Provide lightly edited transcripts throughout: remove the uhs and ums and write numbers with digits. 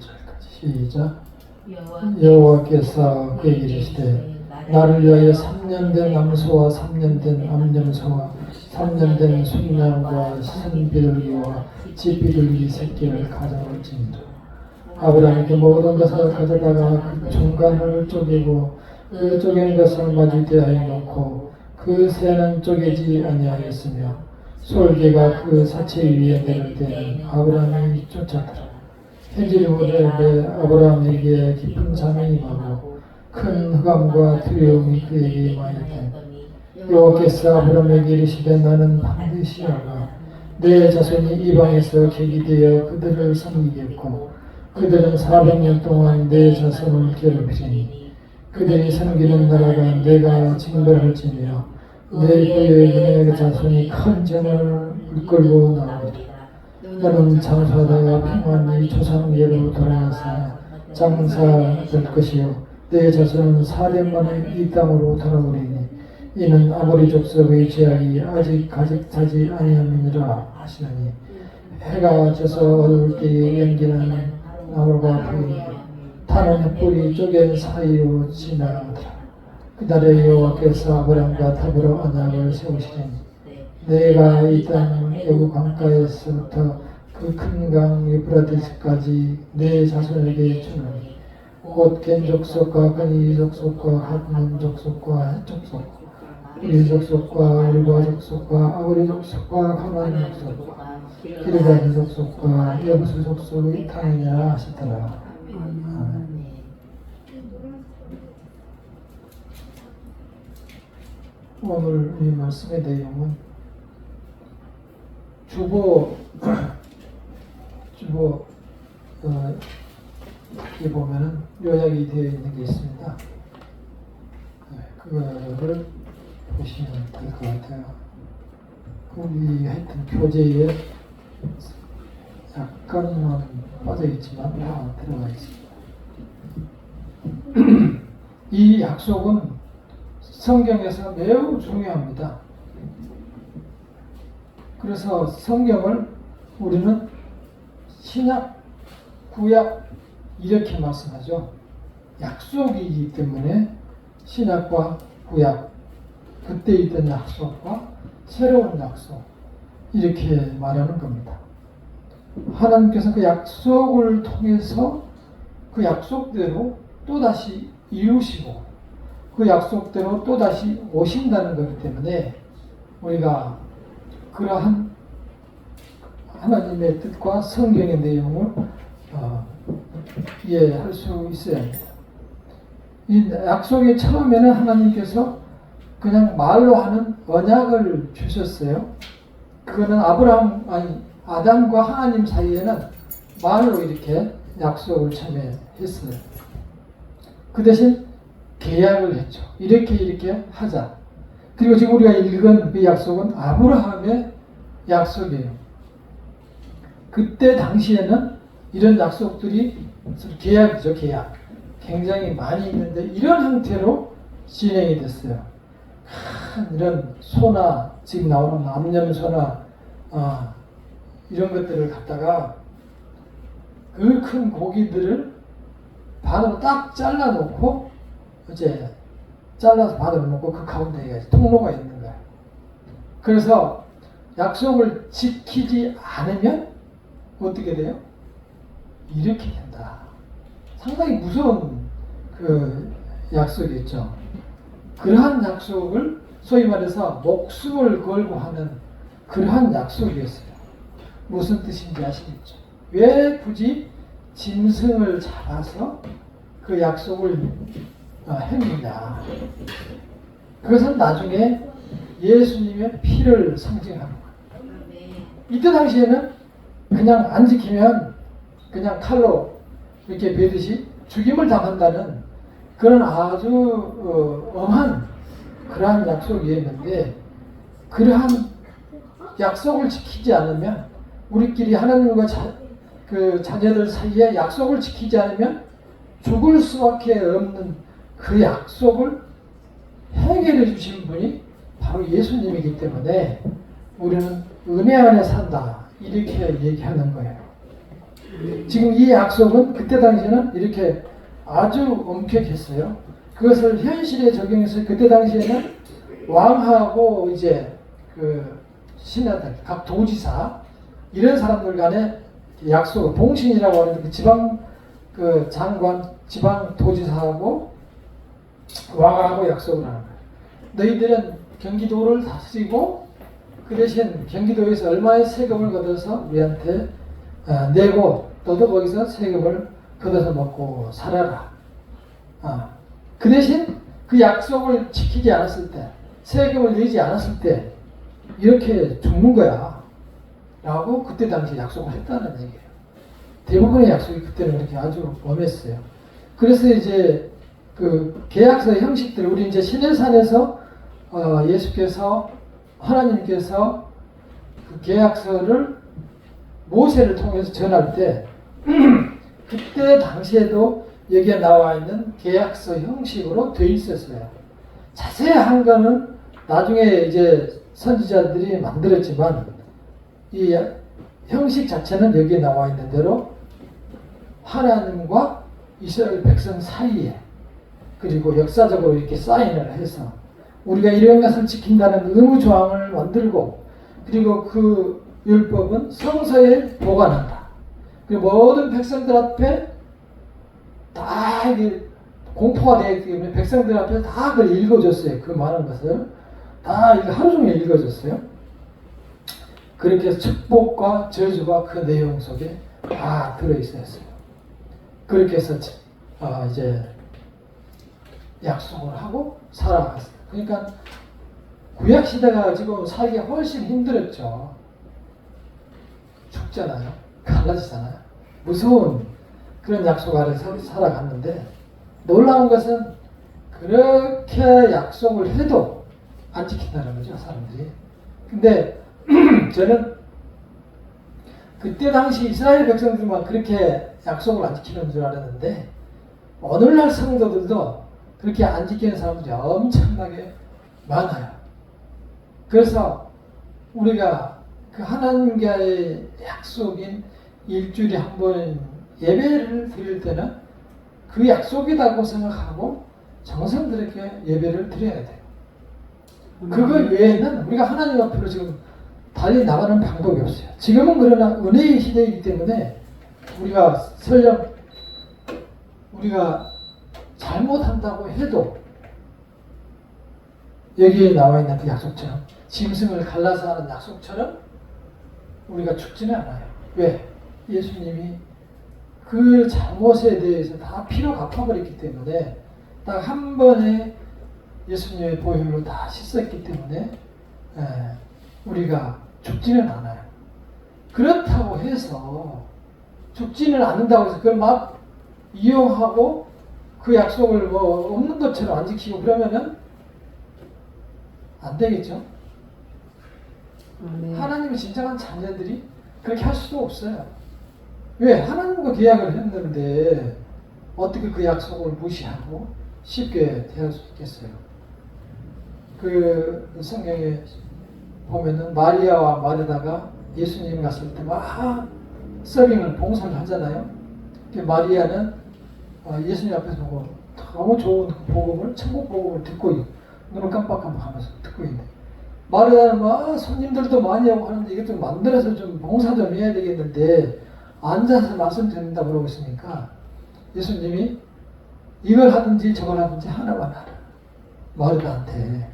2절까지 시작. 여호와께서 그에게 이르시되 나를 위하여 3년 된 암소와 3년 된 암염소와 3년 된 순양과 순비둘기와 쥐비둘기 새끼를 가져올지니라. 아브라함에게 모든 것을 가져다가 그 중간을 쪼개고 그 쪼갠 것을 마주대하여 놓고 그 새는 쪼개지 아니하였으며 솔개가 그 사체 위에 내릴 때는 아브라함이 쫓아들어 해질 무렵에 아브라함에게 깊은 잠이 임하고 큰 흑암과 두려움이 그에게 임하였다. 여호와께서 아브라함에게 이르시되 너는 반드시 알아 내 자손이 이방에서 객이 되어 그들을 섬기겠고 그들은 400년 동안 내 자손을 괴롭히리니 그들이 섬기는 나라가 내가 징벌할지며 내 후에 내 자손이 큰 재물을 이끌고 나오리라. 너는 장사하다가 평안히 조상계로 돌아가서 장사될 것이요 내 자손은 4년 만에 이 땅으로 돌아오리니 이는 아모리 족속의 죄악이 아직 가득하지 아니함이니라 하시더니 해가 져서 어두울 때에 연기나는 나무가 보이니 타는 햇불이 쪼갠 사이로 지나가더라. 그날에 여호와께서 아브람과 더불어 언약을 세우시리니 내가 이 땅 여구 강가에서부터 그 큰 강 유프라디스까지 내 자손에게 주노니 곧 겐 족속과 그니 족속과 had몬 족속과 헷 족속 이 족속과 울과 족속과 아우리 족속과 가만 족속과 기르가니 족속과 여부수 족속의 땅이라 하시더라. 오늘 이 말씀의 내용은 주보 이 보면은 요약이 되어 있는 게 있습니다. 그거를 보시면 될 것 같아요. 거기 하여튼 교재에 약간만 빠져 있지만 들어가 있습니다. 이 약속은 성경에서 매우 중요합니다. 그래서 성경을 우리는 신약, 구약 이렇게 말씀하죠. 약속이기 때문에 신약과 구약, 그때 있던 약속과 새로운 약속 이렇게 말하는 겁니다. 하나님께서 그 약속을 통해서 그 약속대로 또다시 이루시고 그 약속대로 또다시 오신다는 거기 때문에 우리가 그러한 하나님의 뜻과 성경의 내용을 이해할 수 있어야 합니다. 이 약속의 처음에는 하나님께서 그냥 말로 하는 언약을 주셨어요. 그거는 아담과 하나님 사이에는 말로 이렇게 약속을 처음에 했어요. 그 대신 계약을 했죠. 이렇게 하자. 그리고 지금 우리가 읽은 그 약속은 아브라함의 약속이에요. 그때 당시에는 이런 약속들이 계약이죠, 계약. 굉장히 많이 있는데 이런 형태로 진행이 됐어요. 큰 이런 소나 지금 나오는 암염소나 이런 것들을 갖다가 그 큰 고기들을 반으로 딱 잘라놓고 이제 잘라서 반으로 놓고 그 가운데에 통로가 있는 거예요. 그래서 약속을 지키지 않으면 어떻게 돼요? 이렇게 된다. 상당히 무서운 그 약속이었죠. 그러한 약속을 소위 말해서 목숨을 걸고 하는 그러한 약속이었어요. 무슨 뜻인지 아시겠죠? 왜 굳이 짐승을 잡아서 그 약속을 했느냐? 그것은 나중에 예수님의 피를 상징하는 거예요. 이때 당시에는 그냥 안 지키면 그냥 칼로 이렇게 베듯이 죽임을 당한다는 그런 아주 엄한 그러한 약속이었는데 그러한 약속을 지키지 않으면 우리끼리 하나님과 자녀들 사이에 약속을 지키지 않으면 죽을 수밖에 없는 그 약속을 해결해 주신 분이 바로 예수님이기 때문에 우리는 은혜 안에 산다 이렇게 얘기하는 거예요. 지금 이 약속은 그때 당시에는 이렇게 아주 엄격했어요. 그것을 현실에 적용해서 그때 당시에는 왕하고 이제 그 신하들, 각 도지사 이런 사람들 간에 약속, 봉신이라고 하는 그 지방 그 장관, 지방 도지사하고 왕하고 약속을 하는 거예요. 너희들은 경기도를 다스리고 그 대신 경기도에서 얼마의 세금을 걷어서 우리한테 내고 너도 거기서 세금을 걷어서 먹고 살아라. 그 대신 그 약속을 지키지 않았을 때, 세금을 내지 않았을 때 이렇게 죽는 거야 라고 그때 당시 약속을 했다는 얘기예요. 대부분의 약속이 그때는 그렇게 아주 엄했어요. 그래서 이제 그 계약서 형식들, 우리 이제 시내산에서 예수께서 하나님께서 그 계약서를 모세를 통해서 전할 때 그때 당시에도 여기에 나와 있는 계약서 형식으로 되어 있었어요. 자세한 거는 나중에 이제 선지자들이 만들었지만 이 형식 자체는 여기에 나와 있는 대로 하나님과 이스라엘 백성 사이에 그리고 역사적으로 이렇게 사인을 해서 우리가 이런 것을 지킨다는 의무 조항을 만들고 그리고 그 율법은 성서에 보관한다. 그리고 모든 백성들 앞에 다 이게 공포가 되기 때문에 백성들 앞에 다 그걸 읽어줬어요. 그 많은 것을 다 이거 하루 종일 읽어줬어요. 그렇게 해서 축복과 저주가 그 내용 속에 다 들어있었어요. 그렇게 해서 이제 약속을 하고 살아갔어요. 그러니까 구약 시대가 지금 살기가 훨씬 힘들었죠. 죽잖아요. 갈라지잖아요. 무서운 그런 약속 아래서 살아갔는데 놀라운 것은 그렇게 약속을 해도 안 지킨다는 거죠, 사람들이. 근데 저는 그때 당시 이스라엘 백성들만 그렇게 약속을 안 지키는 줄 알았는데 오늘날 성도들도 그렇게 안 지키는 사람들이 엄청나게 많아요. 그래서 우리가 그 하나님과의 약속인 일주일에 한 번 예배를 드릴 때는 그 약속이라고 생각하고 정성들에게 예배를 드려야 돼요. 그거 외에는 우리가 하나님 앞으로 지금 달리 나가는 방법이 없어요. 지금은 그러나 은혜의 시대이기 때문에 우리가 설령 우리가 잘못한다고 해도 여기에 나와 있는 그 약속처럼 짐승을 갈라서 하는 약속처럼 우리가 죽지는 않아요. 왜? 예수님이 그 잘못에 대해서 다 피로 갚아버렸기 때문에 딱 한 번에 예수님의 보혈로 다 씻었기 때문에 우리가 죽지는 않아요. 그렇다고 해서 죽지는 않는다고 해서 그걸 막 이용하고 그 약속을 뭐 없는 것처럼 안 지키고 그러면은 안 되겠죠. 네. 하나님의 진정한 자녀들이 그렇게 할 수도 없어요. 왜? 하나님과 계약을 했는데 어떻게 그 약속을 무시하고 쉽게 대할 수 있겠어요? 그 성경에 보면은 마리아와 마르다가 예수님 갔을 때 막 서빙을 봉사를 하잖아요. 마리아는 예수님 앞에서 보고 너무 좋은 그 복음을, 천국 복음을 듣고 눈을 깜빡깜빡하면서 듣고 있는데 마르다는 막 손님들도 많이 오고 하는데 이것도 만들어서 좀 봉사 좀 해야 되겠는데 앉아서 말씀 듣는다 그러고 있으니까 예수님이 이걸 하든지 저걸 하든지 하나만 하라. 마르다한테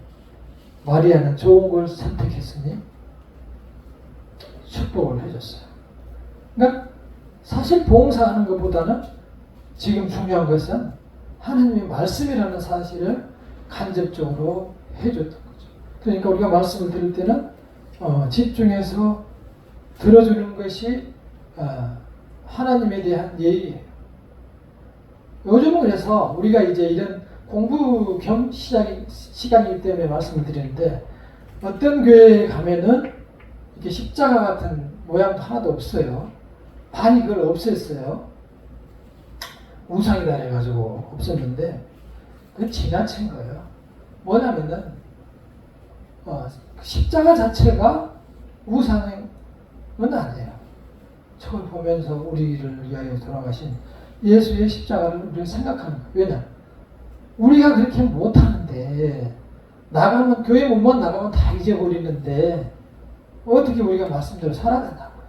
마리아는 좋은 걸 선택했으니 축복을 해줬어요. 그러니까 사실 봉사하는 것보다는 지금 중요한 것은 하나님의 말씀이라는 사실을 간접적으로 해줬던 거죠. 그러니까 우리가 말씀을 들을 때는 집중해서 들어주는 것이 하나님에 대한 예의예요. 요즘은 그래서 우리가 이제 이런 공부 겸 시간이기 때문에 말씀을 드리는데 어떤 교회에 가면은 이렇게 십자가 같은 모양도 하나도 없어요. 많이 그걸 없앴어요. 우상이다 해가지고 없었는데 그건 지나친 거예요. 뭐냐면은 십자가 자체가 우상은 아니에요. 저걸 보면서 우리를 위하여 돌아가신 예수의 십자가를 우리가 생각하는 거예요. 왜냐? 우리가 그렇게 못하는데 나가면 교회 몸만 나가면 다 잊어버리는데 어떻게 우리가 말씀대로 살아간다고요?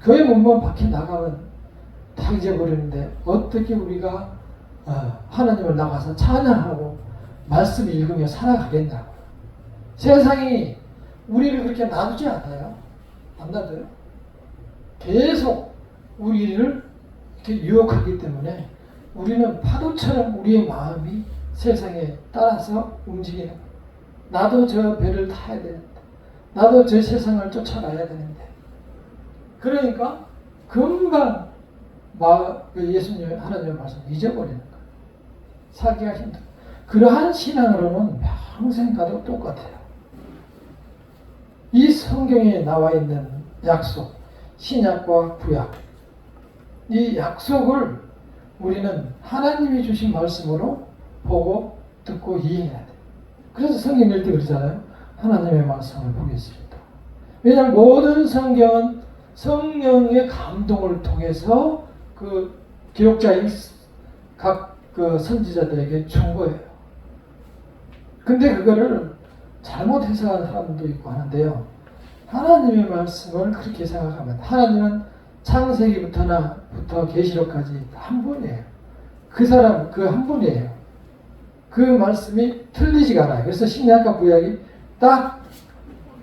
교회 몸만 밖에 나가면 다 잊어버리는데 어떻게 우리가 하나님을 나가서 찬양하고 말씀 읽으며 살아가겠냐고요. 세상이 우리를 그렇게 놔두지 않아요. 안 놔둬요. 계속 우리를 이렇게 유혹하기 때문에 우리는 파도처럼 우리의 마음이 세상에 따라서 움직이는 거예요. 나도 저 배를 타야 되는데, 나도 저 세상을 쫓아가야 되는데. 그러니까 금방 예수님 하나님의 말씀 잊어버리는 거예요. 살기가 힘들어요. 그러한 신앙으로는 평생 가도 똑같아요. 이 성경에 나와 있는 약속, 신약과 구약, 이 약속을 우리는 하나님이 주신 말씀으로 보고 듣고 이해해야 돼요. 그래서 성경 읽을 때 그러잖아요. 하나님의 말씀을 보겠습니다. 왜냐하면 모든 성경은 성령의 감동을 통해서 그 기록자인 각 그 선지자들에게 준 거예요. 근데 그거를 잘못 해석하는 사람도 있고 하는데요. 하나님의 말씀을 그렇게 생각하면 하나님은 창세기부터 계시록까지 한 분이에요. 그 사람 그 한 분이에요. 그 말씀이 틀리지가 않아요. 그래서 신약과 구약이 딱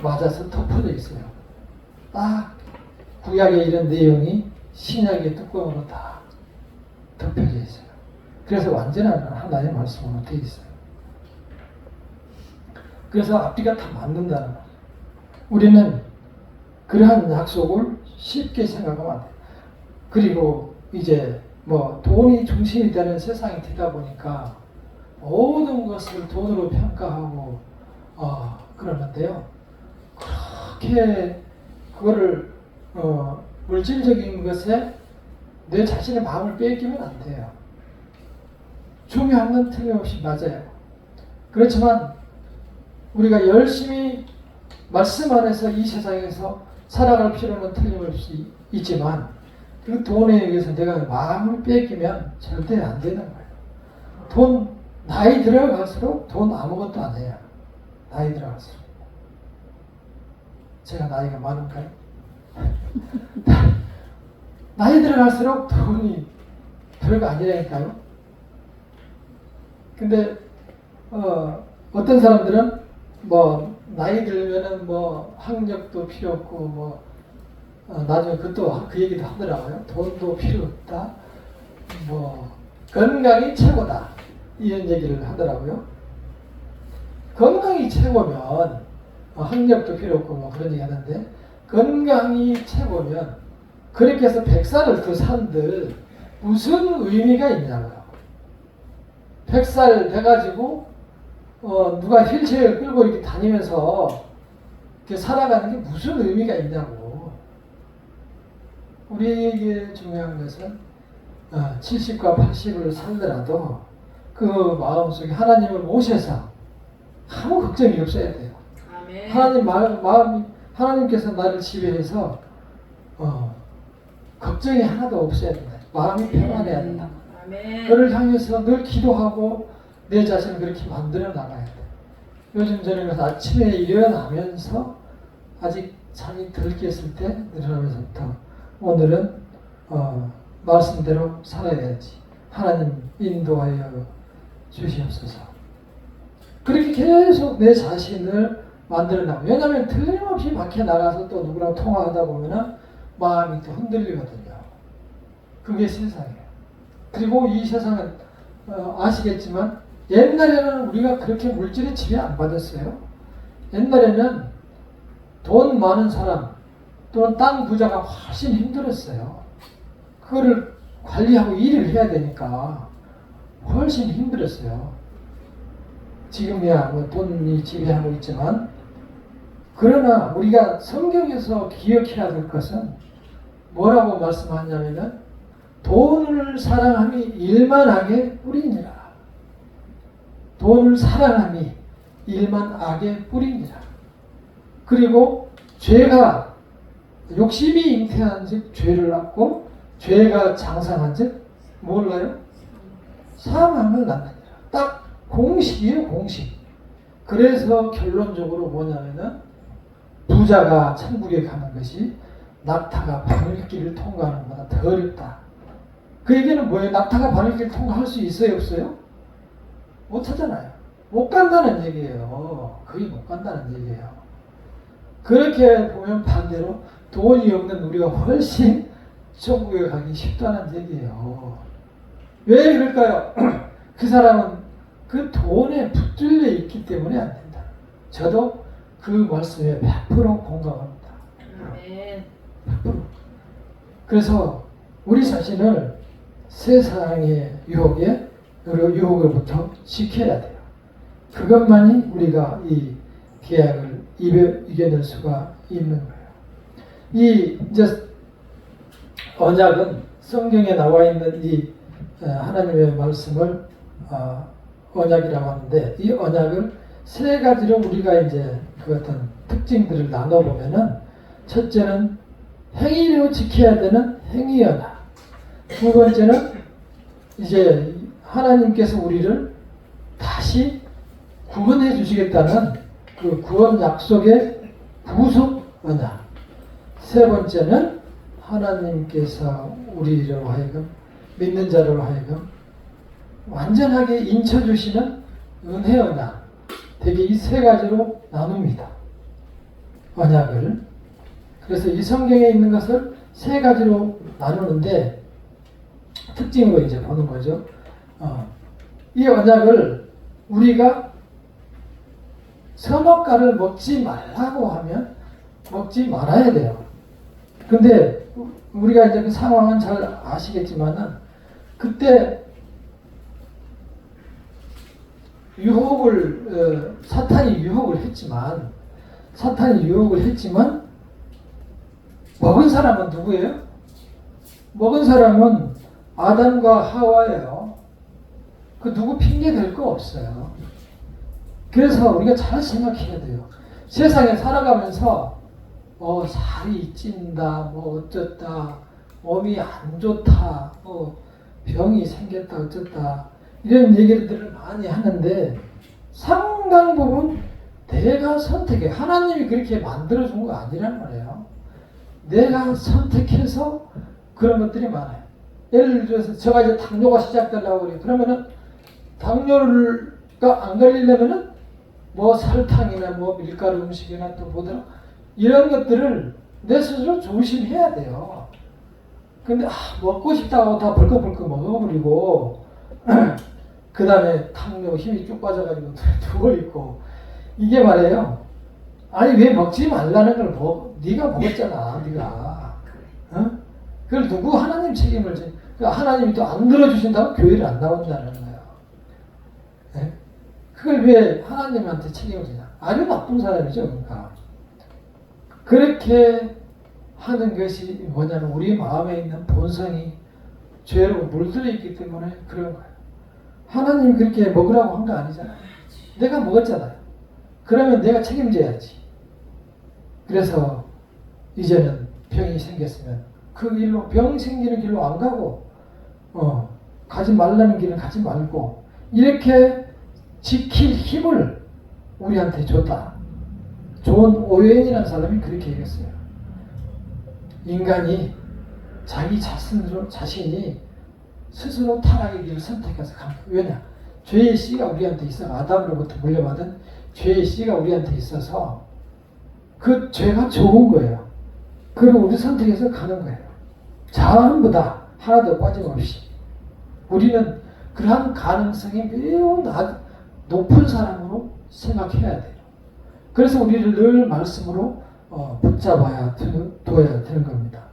맞아서 덮어져 있어요. 딱 구약의 이런 내용이 신약의 뚜껑으로 다 덮여져 있어요. 그래서 완전한 하나의 말씀으로 되어 있어요. 그래서 앞뒤가 다 맞는다는 거예요. 우리는 그러한 약속을 쉽게 생각하면 안 돼요. 그리고 이제 뭐 돈이 중심이 되는 세상이 되다 보니까 모든 것을 돈으로 평가하고 그러는데요. 그렇게 그거를 물질적인 것에 내 자신의 마음을 빼기면 안 돼요. 중요한 건 틀림없이 맞아요. 그렇지만 우리가 열심히 말씀 안에서 이 세상에서 살아갈 필요는 틀림없이 있지만 그 돈에 의해서 내가 마음을 뺏기면 절대 안 되는 거예요. 돈 나이 들어갈수록 돈 아무것도 안 해요. 나이 들어갈수록. 제가 나이가 많은가요? 나이 들어갈수록 돈이 별거 아니라니까요. 근데 어떤 사람들은 뭐 나이 들면은 뭐 학력도 필요 없고 뭐 나중에 그것도 그 얘기도 하더라고요. 돈도 필요 없다. 뭐 건강이 최고다. 이런 얘기를 하더라고요. 건강이 최고면 학력도 필요 없고 뭐 그런 얘기 하는데 건강이 최고면 그렇게 해서 100살을 더 산들 무슨 의미가 있냐고요. 100살 돼가지고 누가 휠체어를 끌고 이렇게 다니면서 이렇게 살아가는 게 무슨 의미가 있냐고. 우리에게 중요한 것은 70과 80을 살더라도 그 마음속에 하나님을 모셔서 아무 걱정이 없어야 돼요. 아멘. 하나님께서 나를 지배해서 걱정이 하나도 없어야 된다. 마음이 평안해야 된다. 그를 향해서 늘 기도하고 내 자신을 그렇게 만들어 나가야 돼. 요즘 저는 아침에 일어나면서 아직 잠이 덜 깼을 때 일어나면서부터 오늘은 말씀대로 살아야지. 하나님 인도하여 주시옵소서. 그렇게 계속 내 자신을 만들어 나가. 왜냐하면 틀림없이 밖에 나가서 또 누구랑 통화하다 보면은 마음이 또 흔들리거든요. 그게 세상이에요. 그리고 이 세상은 아시겠지만 옛날에는 우리가 그렇게 물질의 지배 안 받았어요. 옛날에는 돈 많은 사람 또는 땅 부자가 훨씬 힘들었어요. 그거를 관리하고 일을 해야 되니까 훨씬 힘들었어요. 지금이야 뭐 돈이 지배하고 있지만 그러나 우리가 성경에서 기억해야 될 것은 뭐라고 말씀하냐면 돈을 사랑함이 일만 악의 뿌리니라. 돈을 사랑함이 일만 악의 뿌리니라. 그리고 죄가 욕심이 잉태한 즉 죄를 낳고 죄가 장상한 즉 몰라요? 사망을 낳느니라. 딱 공식이에요, 공식. 그래서 결론적으로 뭐냐면은 부자가 천국에 가는 것이 낙타가 바늘길을 통과하는 것보다 더 어렵다. 그 얘기는 뭐예요? 낙타가 바늘길을 통과할 수 있어요, 없어요? 못 하잖아요. 못 간다는 얘기예요. 거의 못 간다는 얘기예요. 그렇게 보면 반대로 돈이 없는 우리가 훨씬 천국에 가기 쉽다는 얘기예요. 왜 그럴까요? 그 사람은 그 돈에 붙들려 있기 때문에 안 된다. 저도 그 말씀에 100% 공감합니다. 100%. 그래서 우리 자신을 세상의 유혹으로부터 지켜야 돼요. 그것만이 우리가 이 계약을 이겨낼 수가 있는 거예요. 이제 언약은 성경에 나와 있는 이 하나님의 말씀을 언약이라고 하는데, 이 언약을 세 가지로 우리가 이제 그 어떤 특징들을 나눠보면은, 첫째는 행위로 지켜야 되는 행위 언약. 두 번째는 이제 하나님께서 우리를 다시 구원해 주시겠다는 그 구원 약속의 구속 언약. 세 번째는 하나님께서 우리로 하여금, 믿는 자로 하여금 완전하게 인쳐주시는 은혜 언약. 되게 이 세 가지로 나눕니다. 언약을. 그래서 이 성경에 있는 것을 세 가지로 나누는데, 특징으로 이제 보는 거죠. 이 언약을 우리가 선악과를 먹지 말라고 하면 먹지 말아야 돼요. 근데 우리가 이제 그 상황은 잘 아시겠지만은, 그때 사탄이 유혹을 했지만 먹은 사람은 누구예요? 먹은 사람은 아담과 하와예요. 그 누구 핑계 댈 거 없어요. 그래서 우리가 잘 생각해야 돼요. 세상에 살아가면서 살이 찐다, 뭐 어쩌다, 몸이 안 좋다, 병이 생겼다, 어쩌다, 이런 얘기들을 많이 하는데, 상당 부분 내가 선택해. 하나님이 그렇게 만들어준 거 아니란 말이에요. 내가 선택해서 그런 것들이 많아요. 예를 들어서 제가 이제 당뇨가 시작되려고 그래요. 그러면은 당뇨가 안 걸리려면은 뭐 설탕이나 뭐 밀가루 음식이나 또 뭐더라, 이런 것들을 내 스스로 조심해야 돼요. 근데 먹고 싶다고 다 벌컥벌컥 먹어버리고 그 다음에 당뇨 힘이 쭉 빠져가지고 누워있고, 이게 말이에요. 아니 왜 먹지 말라는 걸 네가 먹었잖아. 네가. 그걸 누구 하나님 책임을 져. 하나님이 또 안 들어주신다고 교회를 안 나온다는 거예요. 네? 그걸 왜 하나님한테 책임을 지냐. 아주 나쁜 사람이죠. 그러니까. 그렇게 하는 것이 뭐냐면 우리 마음에 있는 본성이 죄로 물들어 있기 때문에 그런 거예요. 하나님이 그렇게 먹으라고 한 거 아니잖아요. 내가 먹었잖아요. 그러면 내가 책임져야지. 그래서 이제는 병이 생겼으면 그 길로, 병 생기는 길로 안 가고 가지 말라는 길은 가지 말고 이렇게 지킬 힘을 우리한테 줬다. 존 오웬이라는 사람이 그렇게 얘기했어요. 인간이 자기 자신이 스스로 타락의 길을 선택해서 갑니다. 왜냐? 죄의 씨가 우리한테 있어. 아담으로부터 물려받은 죄의 씨가 우리한테 있어서 그 죄가 좋은 거예요. 그리고 우리 선택해서 가는 거예요. 전부 다 하나도 빠짐없이. 우리는 그러한 가능성이 매우 높은 사람으로 생각해야 돼요. 그래서 우리를 늘 말씀으로 붙잡아야 둬야 되는 겁니다.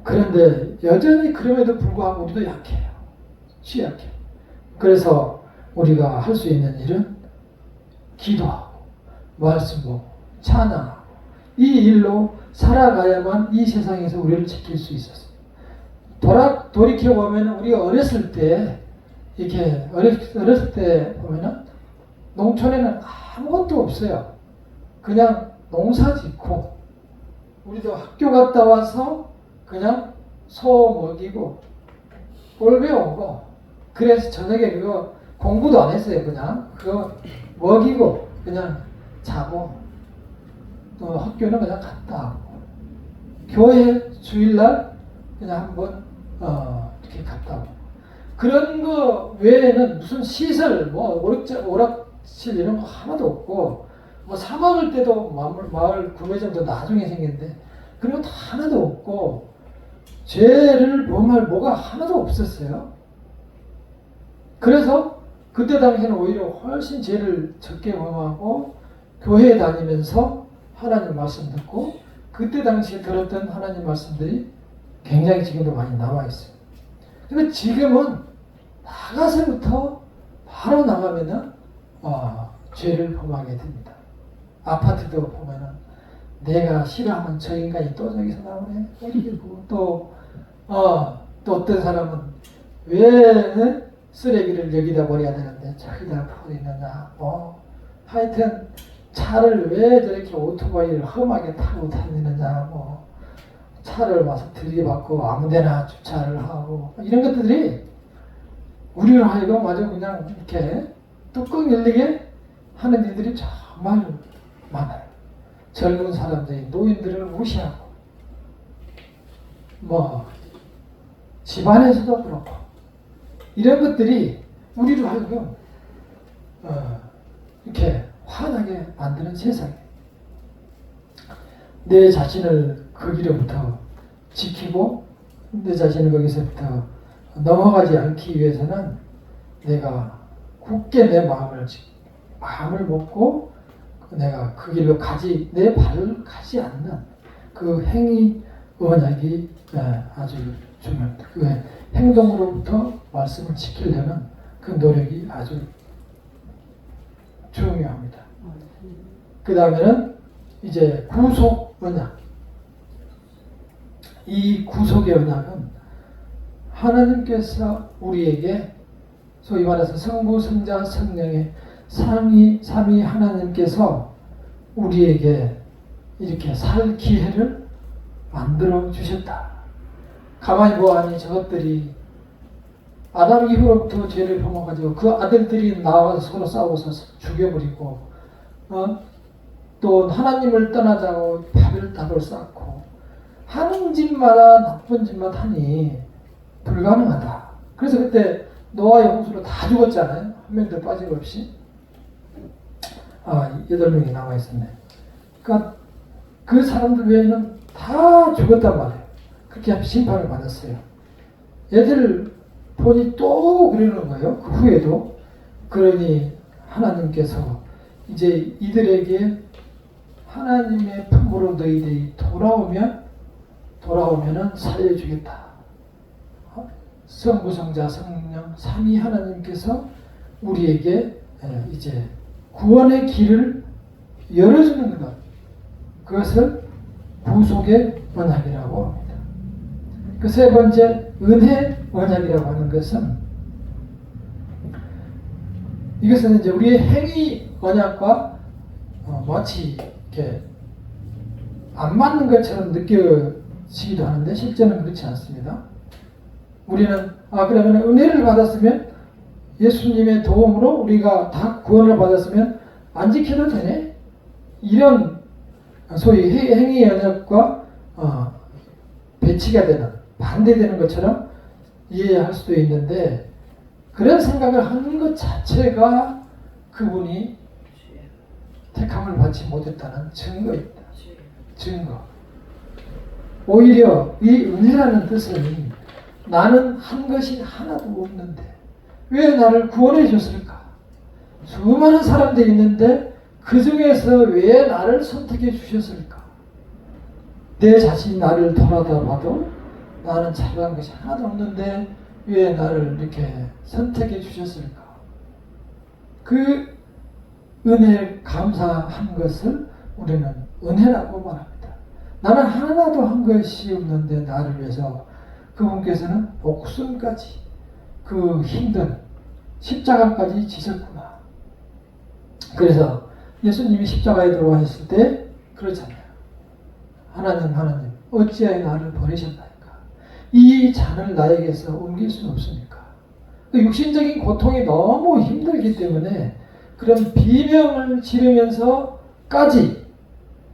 그런데 여전히 그럼에도 불구하고 우리도 약해요. 취약해요. 그래서 우리가 할 수 있는 일은 기도하고 말씀 보고 찬양하고 이 일로 살아가야만 이 세상에서 우리를 지킬 수 있었어요. 돌이켜보면 우리가 어렸을 때 이렇게 어렸을 때 보면은 농촌에는 아무것도 없어요. 그냥 농사 짓고 우리도 학교 갔다 와서 그냥 소 먹이고 꼴 배우고, 그래서 저녁에 그거 공부도 안 했어요. 그냥 그거 먹이고 그냥 자고, 또 학교는 그냥 갔다 하고, 교회 주일날 그냥 한번 이렇게 갔다 오고, 그런 거 외에는 무슨 시설, 뭐 오락실 이런 거 하나도 없고, 뭐 사 먹을 때도 마을 구매점도 나중에 생겼는데 그런 것도 하나도 없고, 죄를 범할 뭐가 하나도 없었어요. 그래서 그때 당시에는 오히려 훨씬 죄를 적게 범하고, 교회에 다니면서 하나님 말씀 듣고, 그때 당시에 들었던 하나님 말씀들이 굉장히 지금도 많이 남아있어요. 근데 지금은 나가서부터 바로 나가면은 죄를 범하게 됩니다. 아파트도 보면은 내가 싫어하는 저 인간이 또 저기서 나오네 이러고, 또 어떤 사람은 왜 쓰레기를 여기다 버려야 되는데 저기다 버리느냐, 하여튼 차를 왜 저렇게 오토바이를 험하게 타고 다니느냐, 차를 와서 들이받고 아무데나 주차를 하고, 이런 것들이 우리를 하여금 아주 그냥 이렇게 뚜껑 열리게 하는 일들이 정말 많아요. 젊은 사람들이 노인들을 무시하고, 집안에서도 그렇고, 이런 것들이 우리를 하여금 이렇게 화나게 만드는 세상이에요. 내 자신을 거기로부터 지키고, 내 자신을 거기서부터 넘어가지 않기 위해서는 내가 굳게 내 마음을 먹고, 내가 그 길로 내 발을 가지 않는 그 행위 언약이 아주 중요합니다. 그 행동으로부터 말씀을 지키려는 그 노력이 아주 중요합니다. 그 다음에는 이제 구속 언약. 이 구속의 언약은 하나님께서 우리에게 소위 말해서 성부, 성자, 성령의 삼위 하나님께서 우리에게 이렇게 살 기회를 만들어 주셨다. 가만히 보아하니 저것들이 아담 이후로부터 죄를 범해가지고 그 아들들이 나와서 서로 싸워서 죽여버리고, 또 하나님을 떠나자고 바벨탑을 쌓고 하는 짓마다 나쁜 짓만 하니 불가능하다. 그래서 그때 노아의 홍수로 다 죽었잖아요. 한 명도 빠짐없이. 8명이 남아있었네. 그러니까 그 사람들 외에는 다 죽었단 말이에요. 그렇게 심판을 받았어요. 애들 보니 또 그러는 거예요. 그 후에도. 그러니 하나님께서 이제 이들에게 하나님의 품으로 너희들이 돌아오면은 살려주겠다. 성부, 성자, 성령 삼위 하나님께서 우리에게 이제 구원의 길을 열어주는 것, 그것을 구속의 언약이라고 합니다. 그 세 번째 은혜 언약이라고 하는 것은, 이것은 이제 우리의 행위 언약과 마치 이렇게 안 맞는 것처럼 느껴지기도 하는데 실제는 그렇지 않습니다. 우리는 그러면 은혜를 받았으면, 예수님의 도움으로 우리가 다 구원을 받았으면 안 지켜도 되네? 이런 소위 행위 언약과 배치가 되는, 반대되는 것처럼 이해할 수도 있는데, 그런 생각을 하는 것 자체가 그분이 택함을 받지 못했다는 증거입니다. 증거. 오히려 이 은혜라는 뜻은 나는 한 것이 하나도 없는데 왜 나를 구원해 줬을까? 수많은 사람들이 있는데 그 중에서 왜 나를 선택해 주셨을까? 내 자신이 나를 돌아다봐도 나는 잘한 것이 하나도 없는데 왜 나를 이렇게 선택해 주셨을까? 그 은혜에 감사한 것을 우리는 은혜라고 말합니다. 나는 하나도 한 것이 없는데 나를 위해서 그분께서는 목숨까지, 그 힘든 십자가까지 지셨구나. 그래서 예수님이 십자가에 들어가셨을 때 그렇잖아요. 하나님 어찌하여 나를 버리셨나이까. 이 잔을 나에게서 옮길 수는 없습니까? 그 육신적인 고통이 너무 힘들기 때문에 그런 비명을 지르면서까지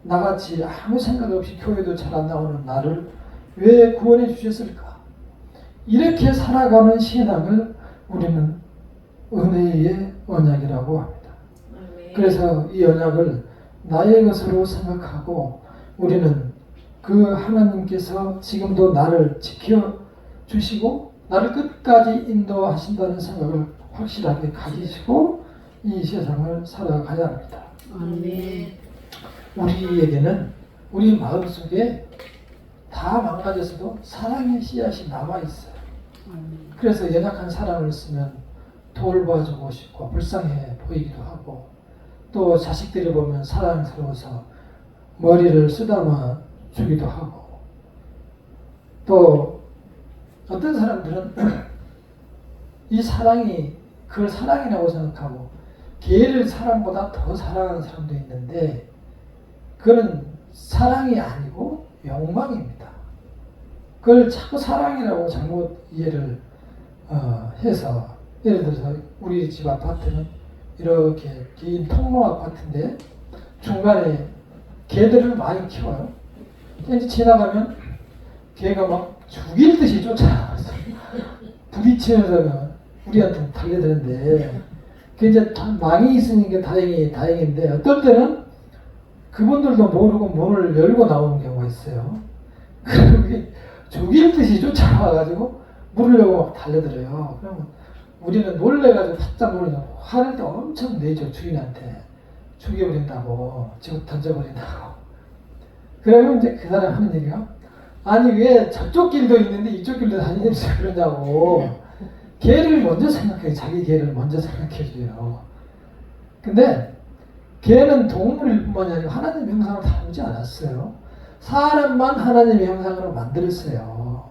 나같이 아무 생각 없이 교회도 잘 안 나오는 나를 왜 구원해 주셨을까? 이렇게 살아가는 신앙을 우리는 은혜의 언약이라고 합니다. 그래서 이 언약을 나의 것으로 생각하고 우리는 그 하나님께서 지금도 나를 지켜주시고 나를 끝까지 인도하신다는 생각을 확실하게 가지시고 이 세상을 살아가야 합니다. 아멘. 우리에게는 우리 마음속에 다 망가져서도 사랑의 씨앗이 남아있어요. 그래서 연약한 사람을 쓰면 돌봐주고 싶고 불쌍해 보이기도 하고 또 자식들을 보면 사랑스러워서 머리를 쓰다마 주기도 하고 또 어떤 사람들은 이 사랑이 그걸 사랑이라고 생각하고 개를 사람보다 더 사랑하는 사람도 있는데 그거는 사랑이 아니고 욕망입니다. 그걸 자꾸 사랑이라고 잘못 이해를 해서 예를 들어서 우리 집 아파트는 이렇게 긴 통로 아파트인데 중간에 개들을 많이 키워요. 이제 지나가면 개가 막 죽일 듯이 쫓아와서 부딪히면서 우리한테 달려드는데 그 이제 망이 있으니 게 다행인데 어떨 때는 그분들도 모르고 문을 열고 나오는 경우가 있어요. 그게 죽일 듯이 쫓아와가지고 문을 열고 막 달려들어요. 그러면 우리는 놀래가지고 바짝 놀리고 화낼 때 엄청 내죠. 주인한테 죽여버린다고 지금 던져버린다고. 그러면 이제 그 사람 하는 얘기가 아니 왜 저쪽 길도 있는데 이쪽 길도 다니면서 그러냐고. 개를 먼저 생각해요. 자기 개를 먼저 생각해줘요. 근데 개는 동물일 뿐만이 아니고 하나님의 형상을 닮지 않았어요. 사람만 하나님의 형상으로 만들었어요.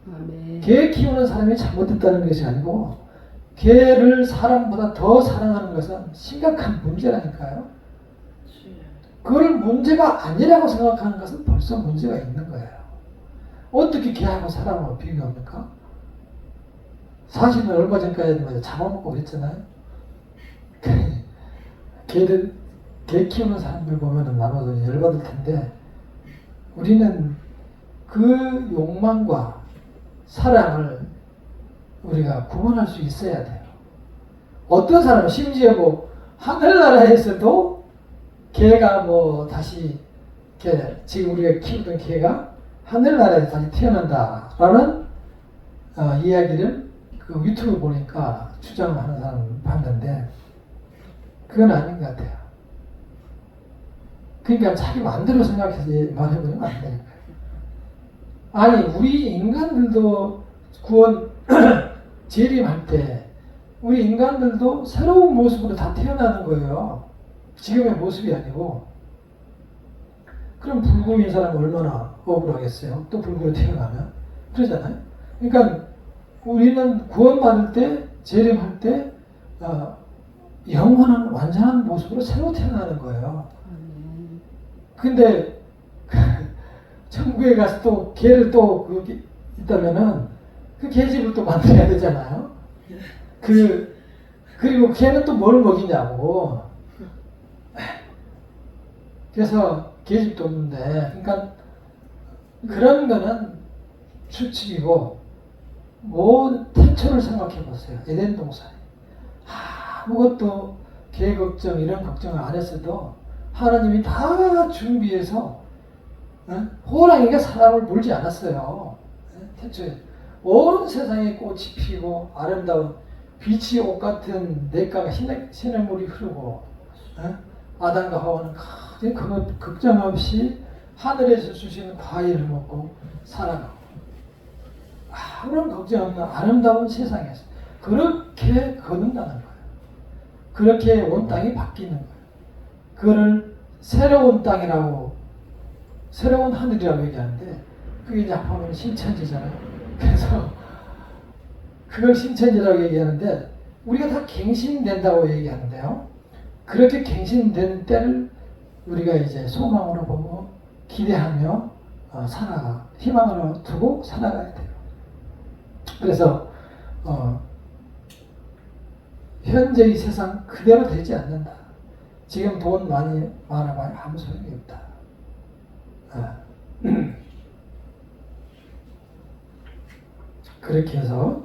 아멘. 개 키우는 사람이 잘못됐다는 것이 아니고 개를 사람보다 더 사랑하는 것은 심각한 문제라니까요. 그걸 문제가 아니라고 생각하는 것은 벌써 문제가 있는 거예요. 어떻게 개하고 사람하고 비교합니까? 사실은 얼마 전까지 잡아먹고 그랬잖아요. 개 키우는 사람들 보면은 나도 열받을 텐데 우리는 그 욕망과 사랑을 우리가 구분할 수 있어야 돼요. 어떤 사람은 심지어 뭐 하늘나라에서도 개가 뭐 다시 지금 우리가 키우던 개가 하늘나라에서 다시 태어난다라는 이야기를 그 유튜브 보니까 주장을 하는 사람을 봤는데 그건 아닌 것 같아요. 그러니까 자기 마음대로 생각해서 말해보면 안 되니까. 아니 우리 인간들도 구원 재림할 때 우리 인간들도 새로운 모습으로 다 태어나는 거예요. 지금의 모습이 아니고. 그럼 불구인 사람은 얼마나 억울하겠어요. 또 불구로 태어나면. 그러잖아요. 그러니까 우리는 구원받을 때 재림할 때 영원한 완전한 모습으로 새로 태어나는 거예요. 근데 천국에 가서 또 개를 또 있다면은 그 개집을 또 만들어야 되잖아요. 그리고 개는 또 뭘 먹이냐고. 그래서 개집도 없는데, 그러니까 그런 거는 추측이고, 태초를 생각해 보세요. 에덴 동산에 아무것도 개 걱정 이런 걱정을 안 했어도 하나님이 다 준비해서 호랑이가 사람을 물지 않았어요. 태초에 온 세상에 꽃이 피고 아름다운 빛이 옷 같은 냇가가 시냇물이 흐르고 아담과 하와는 그거 걱정 없이 하늘에서 주시는 과일을 먹고 살아가고 아무런 걱정 없는 아름다운 세상에서 그렇게 거듭나는 거예요. 그렇게 온 땅이 바뀌는 거예요. 그거를 새로운 땅이라고 새로운 하늘이라고 얘기하는데 그게 이제 하면 신천지잖아요. 그래서 그걸 신천지라고 얘기하는데 우리가 다 갱신된다고 얘기하는데요. 그렇게 갱신되는 때를 우리가 이제 소망으로 보고 기대하며 살아가 희망을 두고 살아가야 돼요. 그래서 현재 이 세상 그대로 되지 않는다. 지금 돈 많이 많아봐야 아무 소용이 없다. 그렇게 해서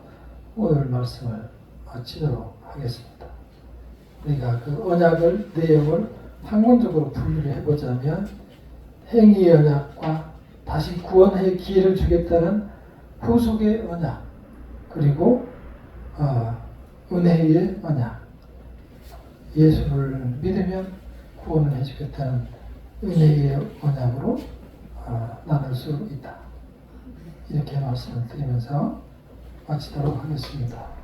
오늘 말씀을 마치도록 하겠습니다. 우리가 그 언약을 내용을 학문적으로 분류를 해보자면 행위의 언약과 다시 구원의 기회를 주겠다는 후속의 언약, 그리고 은혜의 언약, 예수를 믿으면 구원을 해주겠다는 은혜의 언약으로 나눌 수 있다. 이렇게 말씀을 드리면서 마치도록 하겠습니다.